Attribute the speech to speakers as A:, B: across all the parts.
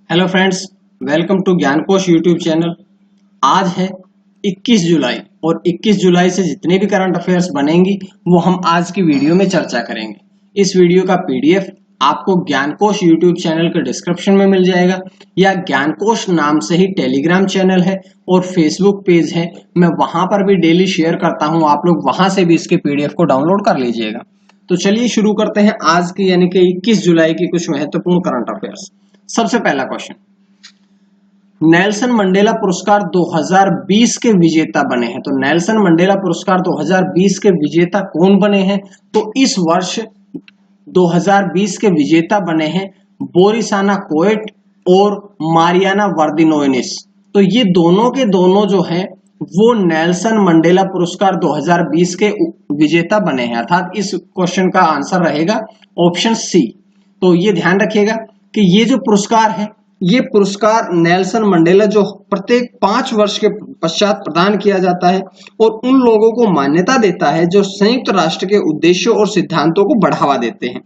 A: Hello friends, welcome to Gyankosh YouTube channel. आज है 21 जुलाई और 21 जुलाई से जितने भी करंट अफेयर्स बनेंगी वो हम आज की वीडियो में चर्चा करेंगे। इस वीडियो का पीडीएफ आपको ज्ञानकोश यूट्यूब चैनल के डिस्क्रिप्शन में मिल जाएगा या ज्ञानकोश नाम से ही टेलीग्राम चैनल है और फेसबुक पेज है, मैं वहां पर भी डेली शेयर करता हूं। आप लोग वहां से भी इसके पीडीएफ को डाउनलोड कर लीजिएगा। तो चलिए शुरू करते हैं आज की यानी कि 21 जुलाई की कुछ महत्वपूर्ण करंट अफेयर्स। सबसे पहला क्वेश्चन, नेल्सन मंडेला पुरस्कार 2020 के विजेता बने हैं। तो नेल्सन मंडेला पुरस्कार 2020 के विजेता कौन बने हैं? तो इस वर्ष 2020 के विजेता बने हैं बोरिसाना कोएट और मारियाना वर्दिनोइनिस। तो ये दोनों के दोनों जो हैं वो नेल्सन मंडेला पुरस्कार 2020 के विजेता बने हैं, अर्थात इस क्वेश्चन का आंसर रहेगा ऑप्शन सी। तो ये ध्यान रखिएगा कि ये जो पुरस्कार है, ये पुरस्कार नेल्सन मंडेला जो प्रत्येक 5 वर्ष के पश्चात प्रदान किया जाता है और उन लोगों को मान्यता देता है जो संयुक्त राष्ट्र के उद्देश्यों और सिद्धांतों को बढ़ावा देते हैं।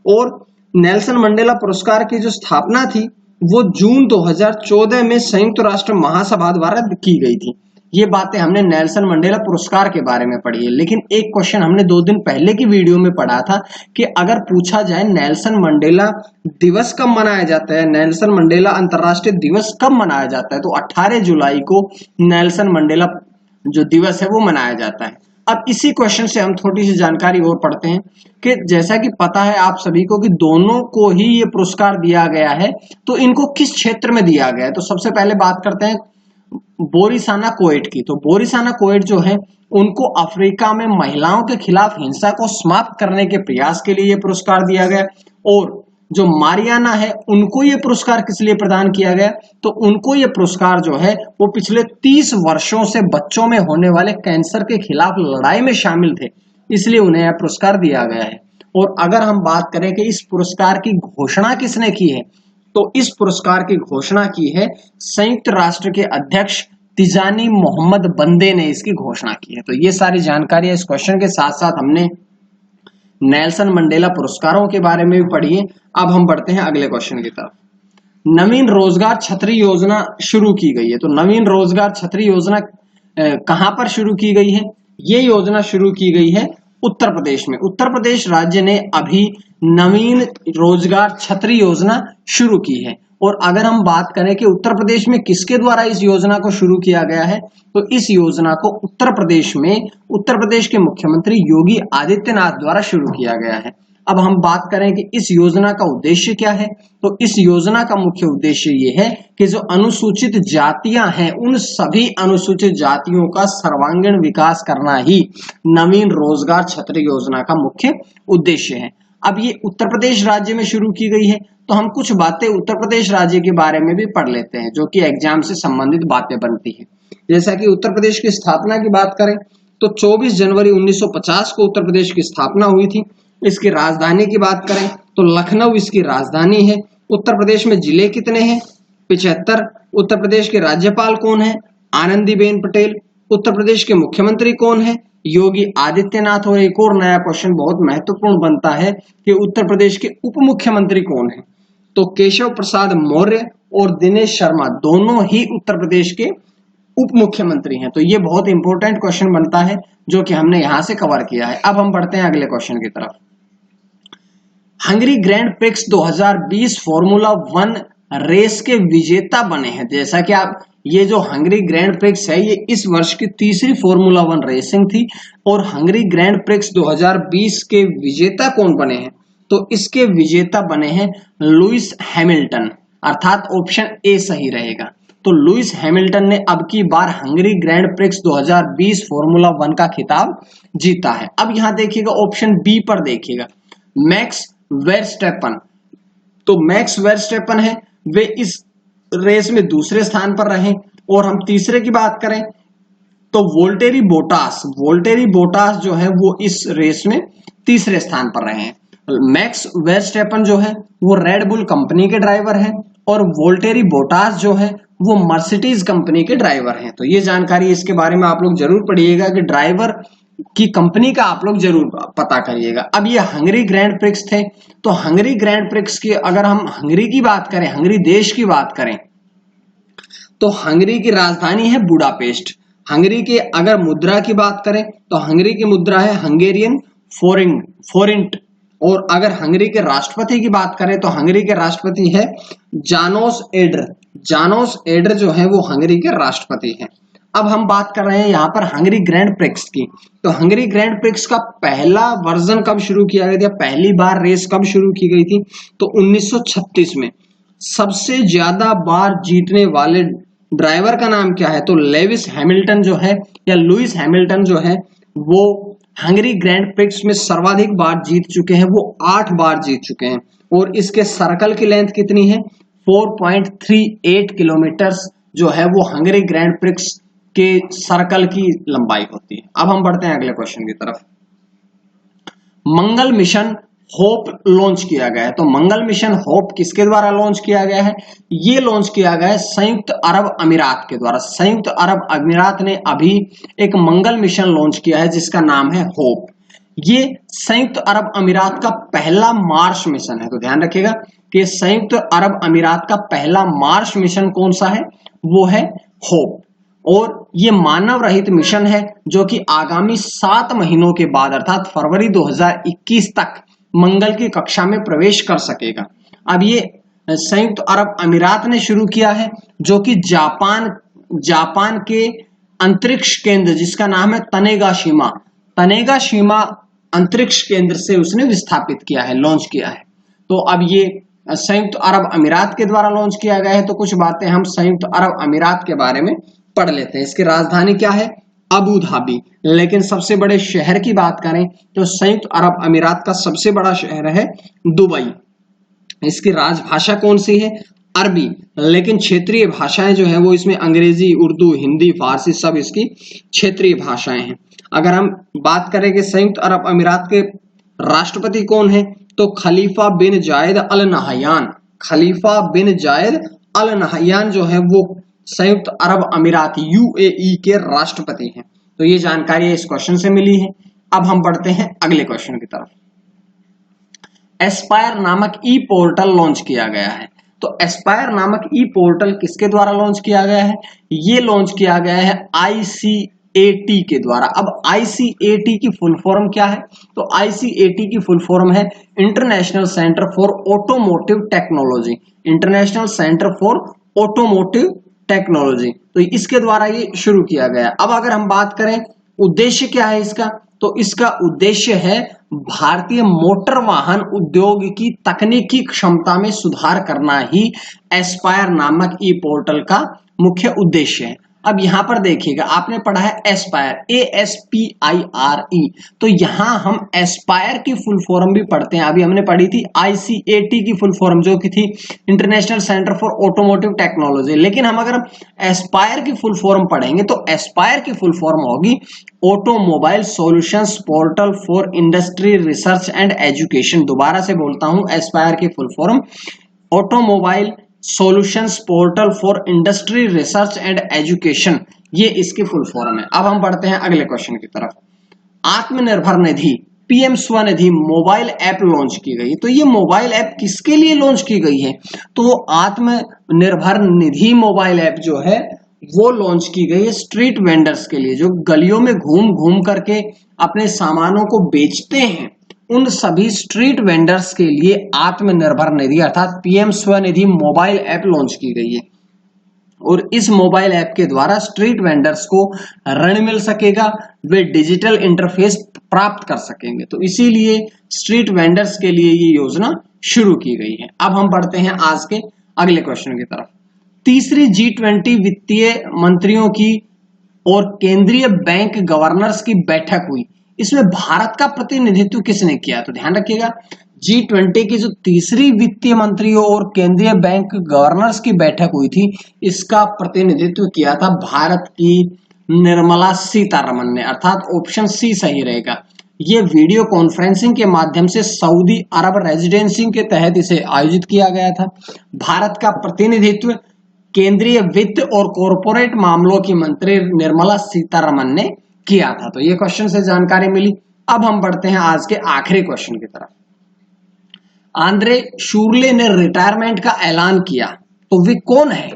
A: और नेल्सन मंडेला पुरस्कार की जो स्थापना थी वो जून 2014 में संयुक्त राष्ट्र महासभा द्वारा की गई थी। ये बातें हमने नेल्सन मंडेला पुरस्कार के बारे में पढ़ी है, लेकिन एक क्वेश्चन हमने 2 दिन पहले की वीडियो में पढ़ा था कि अगर पूछा जाए नेल्सन मंडेला दिवस कब मनाया जाता है, नेल्सन मंडेला अंतर्राष्ट्रीय दिवस कब मनाया जाता है, तो 18 जुलाई को नेल्सन मंडेला जो दिवस है वो मनाया जाता है। अब इसी क्वेश्चन से हम थोड़ी सी जानकारी और पढ़ते हैं कि जैसा कि पता है आप सभी को कि दोनों को ही ये पुरस्कार दिया गया है, तो इनको किस क्षेत्र में दिया गया है। तो सबसे पहले बात करते हैं बोरिसाना कोएट की। तो बोरिसाना कोएट जो है उनको अफ्रीका में महिलाओं के खिलाफ हिंसा को समाप्त करने के प्रयास के लिए यह पुरस्कार दिया गया। और जो मारियाना है उनको ये पुरस्कार किस लिए प्रदान किया गया, तो उनको ये पुरस्कार जो है वो पिछले 30 वर्षों से बच्चों में होने वाले कैंसर के खिलाफ लड़ाई में शामिल थे, इसलिए उन्हें यह पुरस्कार दिया गया है। और अगर हम बात करें कि इस पुरस्कार की घोषणा किसने की है, तो इस पुरस्कार की घोषणा की है संयुक्त राष्ट्र के अध्यक्ष तिजानी मोहम्मद बंदे ने इसकी घोषणा की है। तो ये सारी जानकारी इस क्वेश्चन के साथ साथ हमने नेल्सन मंडेला पुरस्कारों के बारे में भी पढ़ी है। अब हम बढ़ते हैं अगले क्वेश्चन की तरफ। नवीन रोजगार छतरी योजना शुरू की गई है। तो नवीन रोजगार छतरी योजना कहां पर शुरू की गई है? ये योजना शुरू की गई है उत्तर प्रदेश में। उत्तर प्रदेश राज्य ने अभी नवीन रोजगार छतरी योजना शुरू की है। और अगर हम बात करें कि उत्तर प्रदेश में किसके द्वारा इस योजना को शुरू किया गया है, तो इस योजना को उत्तर प्रदेश में उत्तर प्रदेश के मुख्यमंत्री योगी आदित्यनाथ द्वारा शुरू किया गया है। अब हम बात करें कि इस योजना का उद्देश्य क्या है, तो इस योजना का मुख्य उद्देश्य ये है कि जो अनुसूचित जातियां हैं उन सभी अनुसूचित जातियों का सर्वांगीण विकास करना ही नवीन रोजगार छतरी योजना का मुख्य उद्देश्य है। अब ये उत्तर प्रदेश राज्य में शुरू की गई है, तो हम कुछ बातें उत्तर प्रदेश राज्य के बारे में भी पढ़ लेते हैं जो कि एग्जाम से संबंधित बातें बनती है। जैसा कि उत्तर प्रदेश की स्थापना की बात करें तो 24 जनवरी 1950 को उत्तर प्रदेश की स्थापना हुई थी। इसकी राजधानी की बात करें तो लखनऊ इसकी राजधानी है। उत्तर प्रदेश में जिले कितने हैं? 75। उत्तर प्रदेश के राज्यपाल कौन है? आनंदीबेन पटेल। उत्तर प्रदेश के मुख्यमंत्री कौन है? योगी आदित्यनाथ। और एक और नया क्वेश्चन बहुत महत्वपूर्ण बनता है कि उत्तर प्रदेश के उप मुख्यमंत्री कौन है, तो केशव प्रसाद मौर्य और दिनेश शर्मा दोनों ही उत्तर प्रदेश के उप मुख्यमंत्री हैं। तो ये बहुत इंपॉर्टेंट क्वेश्चन बनता है जो कि हमने यहां से कवर किया है। अब हम बढ़ते हैं अगले क्वेश्चन की तरफ। Hungary grand prix 2020 formula 1 race के विजेता बने हैं। जैसा कि आप ये जो हंगरी ग्रैंड प्रिक्स है ये इस वर्ष की तीसरी फॉर्मूला 1 रेसिंग थी। और हंगरी ग्रैंड प्रिक्स 2020 के विजेता कौन बने हैं, तो इसके विजेता बने हैं लुइस हैमिल्टन, अर्थात ऑप्शन ए सही रहेगा। तो लुइस हैमिल्टन ने अब की बार हंगरी ग्रैंड प्रिक्स 2020 फॉर्मूला 1 का खिताब जीता है। अब यहां देखिएगा ऑप्शन बी पर देखिएगा, मैक्स वेरस्टेपन। तो मैक्स वेरस्टेपन है वे इस रेस में दूसरे स्थान पर रहे। और हम तीसरे की बात करें तो वोल्टेरी बोटास जो है वो इस रेस में तीसरे स्थान पर रहे हैं। मैक्स वेरस्टेपन जो है वो रेड बुल कंपनी के ड्राइवर हैं और वोल्टेरी बोटास जो है वो मर्सिडीज कंपनी के ड्राइवर हैं। तो ये जानकारी इसके बारे में आप लोग जरूर पढ़िएगा कि ड्राइवर की कंपनी का आप लोग जरूर पता करिएगा। अब ये हंगरी ग्रैंड प्रिक्स थे, तो हंगरी ग्रैंड प्रिक्स की अगर हम हंगरी की बात करें, हंगरी देश की बात करें, तो हंगरी की राजधानी है बुडापेस्ट। हंगरी के अगर मुद्रा की बात करें तो हंगरी की मुद्रा है हंगेरियन फोरिंट। और अगर हंगरी के राष्ट्रपति की बात करें तो हंगरी के राष्ट्रपति है जानोस एडर। जानोस एडर जो है वो हंगरी के राष्ट्रपति हैं। अब हम बात कर रहे हैं यहाँ पर हंगरी ग्रैंड प्रिक्स की। तो हंगरी ग्रैंड प्रिक्स का पहला वर्जन कब शुरू किया गया था, पहली बार रेस कब शुरू की गई थी, तो 1936 में। सबसे ज्यादा बार जीतने वाले ड्राइवर का नाम क्या है, तो लेविस हैमिल्टन जो है या लुइस हैमिल्टन जो है वो हंगरी ग्रैंड प्रिक्स में सर्वाधिक बार जीत चुके हैं, वो 8 बार जीत चुके हैं। और इसके सर्कल की लेंथ कितनी है, 4.38 किलोमीटर जो है वो हंगरी ग्रैंड प्रिक्स के सर्कल की लंबाई होती है। अब हम बढ़ते हैं अगले क्वेश्चन की तरफ। मंगल मिशन होप लॉन्च किया गया है, तो मंगल मिशन होप किसके द्वारा लॉन्च किया गया है, ये लॉन्च किया गया है संयुक्त अरब अमीरात के द्वारा। संयुक्त अरब अमीरात ने अभी एक मंगल मिशन लॉन्च किया है जिसका नाम है होप। ये संयुक्त अरब अमीरात का पहला मार्स मिशन है, तो ध्यान रखिएगा कि संयुक्त अरब अमीरात का पहला मार्स मिशन कौन सा है, वो है होप। और ये मानव रहित मिशन है जो कि आगामी 7 महीनों के बाद अर्थात फरवरी 2021 तक मंगल की कक्षा में प्रवेश कर सकेगा। अब ये संयुक्त अरब अमीरात ने शुरू किया है, जो कि जापान के अंतरिक्ष केंद्र जिसका नाम है तनेगाशिमा अंतरिक्ष केंद्र से उसने विस्थापित किया है, लॉन्च किया है। तो अब ये संयुक्त अरब अमीरात के द्वारा लॉन्च किया गया है। तो कुछ बातें हम संयुक्त अरब अमीरात के बारे में पढ़ लेते हैं। इसकी राजधानी क्या है, अबू धाबी। लेकिन सबसे बड़े शहर की बात करें तो संयुक्त अरब अमीरात का सबसे बड़ा शहर है दुबई। इसकी राजभाषा कौन सी है, अरबी। लेकिन क्षेत्रीय भाषाएं जो है वो इसमें अंग्रेजी, उर्दू, हिंदी, फारसी सब इसकी क्षेत्रीय भाषाएं हैं। अगर हम बात करें कि संयुक्त अरब अमीरात के राष्ट्रपति कौन है, तो खलीफा बिन जायद अल नहयान। खलीफा बिन जायद अल नहयान जो है वो संयुक्त अरब अमीरात यूएई के राष्ट्रपति हैं। तो ये जानकारी इस क्वेश्चन से मिली है। अब हम बढ़ते हैं अगले क्वेश्चन की तरफ। एस्पायर नामक ई पोर्टल लॉन्च किया गया है। तो एस्पायर नामक ई पोर्टल किसके द्वारा लॉन्च किया गया है, ये लॉन्च किया गया है आईसीएटी के द्वारा। अब आईसीएटी की फुल फॉर्म क्या है, तो आईसीएटी की फुल फॉर्म है international centre for automotive technology. International centre for automotive technology, तो इसके द्वारा ये शुरू किया गया। अब अगर हम बात करें उद्देश्य क्या है इसका, तो इसका उद्देश्य है भारतीय मोटर वाहन उद्योग की तकनीकी क्षमता में सुधार करना ही एस्पायर नामक ई पोर्टल का मुख्य उद्देश्य है। अब यहां पर देखिएगा, आपने पढ़ा है एस्पायर, ASPIRE, तो यहां हम एस्पायर की फुल फॉर्म भी पढ़ते हैं। अभी हमने पढ़ी थी ICAT की फुल फॉर्म जो कि थी international centre for automotive technology. लेकिन हम अगर एस्पायर की फुल फॉर्म पढ़ेंगे तो एस्पायर की फुल फॉर्म होगी automobile solutions portal for industry research and education. दोबारा से बोलता हूं, एस्पायर की full form automobile solutions portal for industry research and education, ये इसकी फुल फॉर्म है। अब हम बढ़ते हैं अगले क्वेश्चन की तरफ। आत्मनिर्भर निधि PM Svanidhi mobile app launch की गई। तो ये मोबाइल ऐप किसके लिए लॉन्च की गई है, तो आत्मनिर्भर निधि मोबाइल ऐप जो है वो लॉन्च की गई है स्ट्रीट वेंडर्स के लिए, जो गलियों में घूम घूम करके अपने सामानों को बेचते हैं। उन सभी स्ट्रीट वेंडर्स के लिए आत्मनिर्भर निधि अर्थात PM Svanidhi mobile app launch की गई है। और इस मोबाइल ऐप के द्वारा स्ट्रीट वेंडर्स को ऋण मिल सकेगा, वे डिजिटल इंटरफेस प्राप्त कर सकेंगे। तो इसीलिए स्ट्रीट वेंडर्स के लिए ये योजना शुरू की गई है। अब हम बढ़ते हैं आज के अगले क्वेश्चन की तरफ। तीसरी G20 वित्तीय मंत्रियों की और केंद्रीय बैंक गवर्नर्स की बैठक हुई। इसमें भारत का प्रतिनिधित्व किसने किया, तो ध्यान रखिएगा G20 की जो तीसरी वित्तीय मंत्रियों और केंद्रीय बैंक गवर्नर्स की बैठक हुई थी, इसका प्रतिनिधित्व किया था भारत की निर्मला सीतारमन ने, अर्थात ऑप्शन सी सही रहेगा। ये वीडियो कॉन्फ्रेंसिंग के माध्यम से सऊदी अरब रेजिडेंसी के तहत इसे आयोजित किया गया था। भारत का प्रतिनिधित्व केंद्रीय वित्त और कॉरपोरेट मामलों की मंत्री निर्मला सीतारमन ने किया था। तो ये क्वेश्चन से जानकारी मिली। अब हम बढ़ते हैं आज के आखिरी क्वेश्चन की तरफ। आंद्रे शूरले ने रिटायरमेंट का ऐलान किया, तो वे कौन है?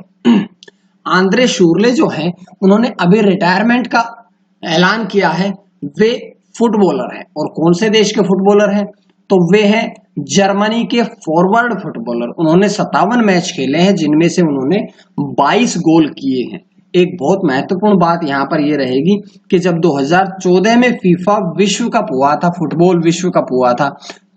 A: आंद्रे शूरले जो है उन्होंने अभी रिटायरमेंट का ऐलान किया है। वे फुटबॉलर हैं, और कौन से देश के फुटबॉलर हैं? तो वे हैं जर्मनी के फॉरवर्ड फुटबॉलर। उन्होंने 57 मैच खेले हैं, जिनमें से उन्होंने 22 गोल किए हैं। एक बहुत महत्वपूर्ण बात यहां पर यह रहेगी कि जब 2014 में फीफा विश्व कप हुआ था, फुटबॉल विश्व कप हुआ था,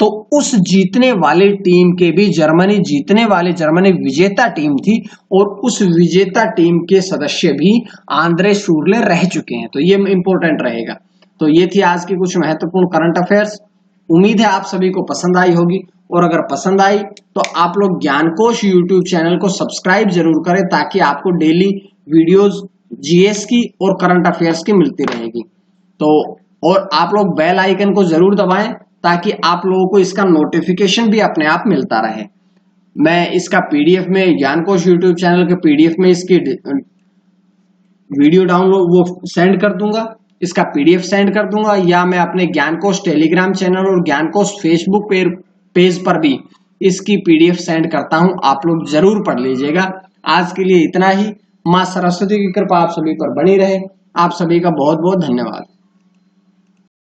A: तो उस जीतने वाली टीम के भी जर्मनी विजेता टीम थी, और उस विजेता टीम के सदस्य भी आंद्रे शूरले रह चुके हैं। तो ये इंपॉर्टेंट रहेगा। तो ये थी आज की कुछ महत्वपूर्ण करंट अफेयर्स। उम्मीद है आप सभी को पसंद आई होगी, और अगर पसंद आई तो आप लोग ज्ञानकोश यूट्यूब चैनल को सब्सक्राइब जरूर करें, ताकि आपको डेली वीडियोस जीएस की और करंट अफेयर्स की मिलती रहेगी। तो और आप लोग बेल आइकन को जरूर दबाएं, ताकि आप लोगों को इसका नोटिफिकेशन भी अपने आप मिलता रहे। मैं इसका पीडीएफ में, ज्ञानकोश यूट्यूब चैनल के पीडीएफ में इसकी वीडियो डाउनलोड वो सेंड कर दूंगा, इसका पीडीएफ सेंड कर दूंगा, या मैं अपने ज्ञानकोश टेलीग्राम चैनल और ज्ञानकोश फेसबुक पेज पर भी इसकी पीडीएफ सेंड करता हूं। आप लोग जरूर पढ़ लीजिएगा। आज के लिए इतना ही। मां सरस्वती की कृपा आप सभी पर बनी रहे। आप सभी का बहुत बहुत धन्यवाद।